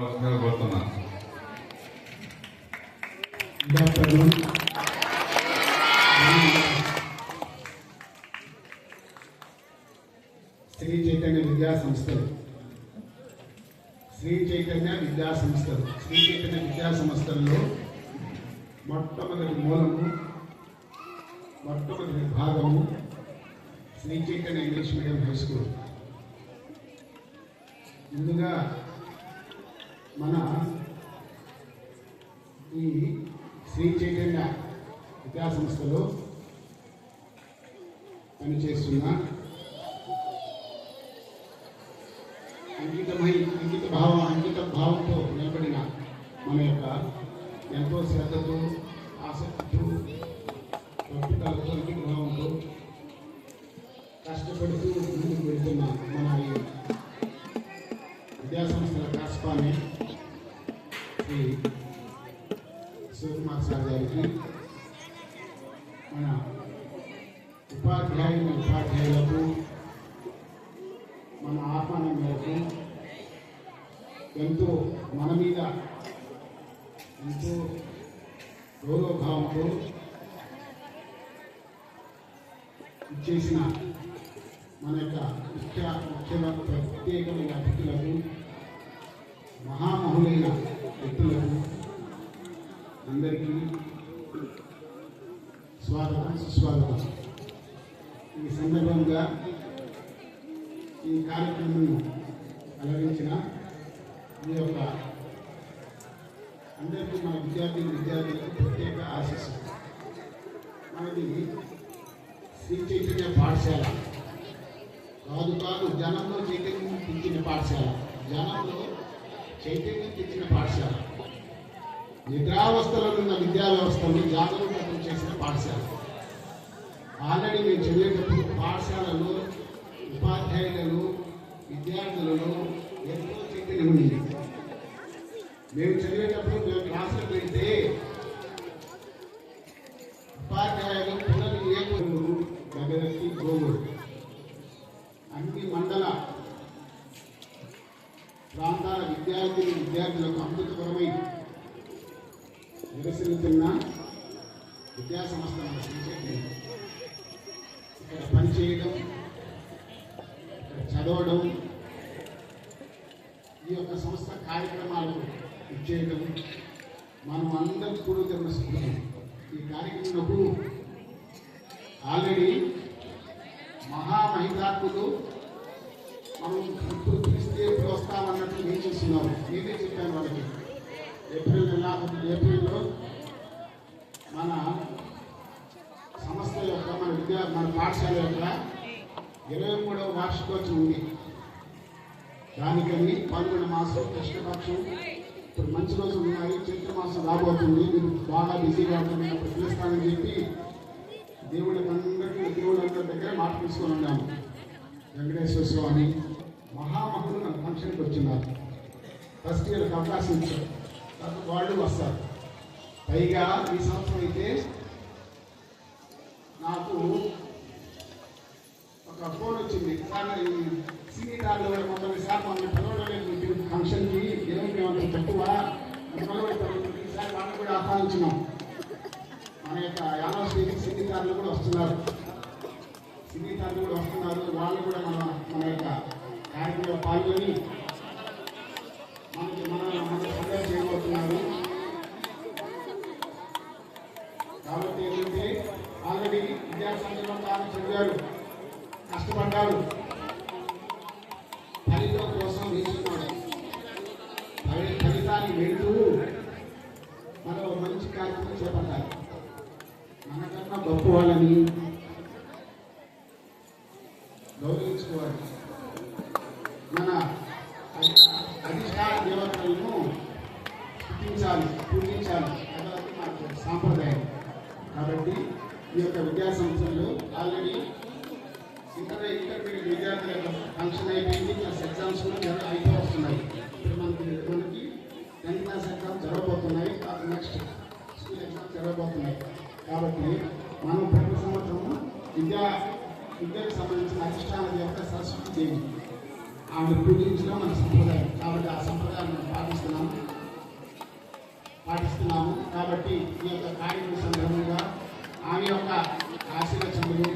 శ్రీ చైతన్య విద్యా సంస్థలు శ్రీ చైతన్య విద్యా సంస్థల్లో మొట్టమొదటి మూలము మొట్టమొదటి భాగము Shri Chaitanya English medium high school. ముందుగా మన ఈ శ్రీ చైతన్య విద్యా సంస్థలో పనిచేస్తున్న అంకిత భావంతో నిలబడిన మన యొక్క ఎంతో శ్రద్ధతో ఆసక్తితో పట్టుదలతో అంకిత భావంతో కష్టపడుతూ ముందుకు వెళ్తున్న మన ఈ విద్యా సంస్థల కాస్పాని శ్రీ శివకుమార్ సార్ గారికి, మన ఉపాధ్యాయులకు మన ఆహ్వానం మేరకు ఎంతో మన మీద ఎంతో గౌరవభావంతో ఇచ్చేసిన మన యొక్క ప్రత్యేకమైన అతిథులకు, మహామహులైన వ్యక్తులకు అందరికీ స్వాగతం, సుస్వాగతం. ఈ సందర్భంగా ఈ కార్యక్రమం అలరించిన ఈ యొక్క అందరికీ మన విద్యార్థులకు ప్రత్యేక ఆశీస్సు. మనది శ్రీ చైతన్య పాఠశాల కాదు జనంలో చైతన్యం తెచ్చిన పాఠశాల, జనంలో చైతన్యం తెచ్చిన పాఠశాల, నిద్రావస్థలో ఉన్న విద్యా వ్యవస్థను జాగరూకతం చేసిన పాఠశాల. ఆల్రెడీ మేము చదివేటప్పుడు పాఠశాలలో ఉపాధ్యాయులలో విద్యార్థులలో ఎంతో చైతన్యం ఉండేది. మేము చదివేటప్పుడు మేము క్లాసులకు వెళ్తే ఉపాధ్యాయులు పిల్లలు ఏమూరు దగ్గరకి గోగుడు అన్ని మండల ప్రాంతాల విద్యార్థులకు అమృతకరమై నిరసిస్తున్న విద్యా సంస్థ ఇక్కడ పనిచేయడం, ఇక్కడ చదవడం, ఈ యొక్క సంస్థ కార్యక్రమాలు ఇచ్చేయడం మనం అందరం కూడా తెలుసుకుంటాం. ఈ కార్యక్రమంలో ఆల్రెడీ మహామహితాత్ములు మనం ఇప్పుడు పిలిస్తే ఎప్పుడు వస్తామన్నట్టు నేను చూస్తున్నాము. నేనే చెప్పాను వాళ్ళకి ఏప్రిల్లో మన సంస్థ యొక్క మన పాఠశాల యొక్క 23వ వార్షికోత్సవం ఉంది. దానికని పాల్గొన మాసం, కృష్ణపక్షం, ఇప్పుడు మంచి రోజులు ఉన్నాయి, చైత్ర మాసం రాబోతుంది. మీరు బాగా బిజీగా ఉంటున్నప్పుడు పిలుస్తానని చెప్పి దేవుళ్ళందరి దగ్గర మాట తీసుకొని ఉన్నాము. వెంకటేశ్వర స్వామి మహామహులు మన ఫంక్షన్కి వచ్చిన్నారు. ఫస్ట్ ఇయర్కి అవకాశం ఇచ్చారు, వాళ్ళు వస్తారు. పైగా ఈ సంవత్సరం అయితే నాకు ఒక ఫోన్ వచ్చింది, సీనియర్లు మొదటిసారి మనం పిలవలేదు ఫంక్షన్కి, ఏమంటే తక్కువ ఈసారి వాళ్ళని కూడా ఆహ్వానించినాం. మన యొక్క యానోస్టేట్ సీనియర్లు కూడా వస్తున్నారు, వాళ్ళు కూడా మన యొక్క కార్యక్రమంలో పాల్గొని మన సభ్యులు చేయబోతున్నారు. కాబట్టి ఏంటంటే ఆల్రెడీ విద్యాసంస్థలో తాను చదివారు, కష్టపడ్డారు, ఫలితం కోసం వేసుకున్నాడు. ఫలితాన్ని వెళ్తూ మనం మంచి కార్యక్రమం చేపట్టాలి. మనకన్నా గొప్ప వాళ్ళని గౌరవించుకోవాలి. మన అధిష్టాన దేవతలను పూజించాలి అన్నది మనకు సాంప్రదాయం. కాబట్టి ఈ యొక్క విద్యా సంస్థల్లో ఆల్రెడీ ఇంటర్మీడియట్ విద్యార్థుల ఫంక్షన్ అయిపోయింది, ప్లస్ ఎగ్జామ్స్ కూడా అయిపో వస్తున్నాయి. ఇప్పుడు మనకి 10th క్లాస్ ఎగ్జామ్స్ జరగబోతున్నాయి, నెక్స్ట్ స్కూల్ ఎగ్జామ్స్ జరగబోతున్నాయి. కాబట్టి మనం ప్రతి సంవత్సరము విద్యకు సంబంధించిన అధిష్టాన దేవత సరస్వతి దేవి ఆమె పూజించడం మన సంప్రదాయం. కాబట్టి ఆ సంప్రదాయాన్ని మనం పాటిస్తున్నాం. ఆశిస్తున్నాము. కాబట్టి ఈ యొక్క కార్యక్రమ సందర్భంగా ఆమె యొక్క ఆశీర్వచనలు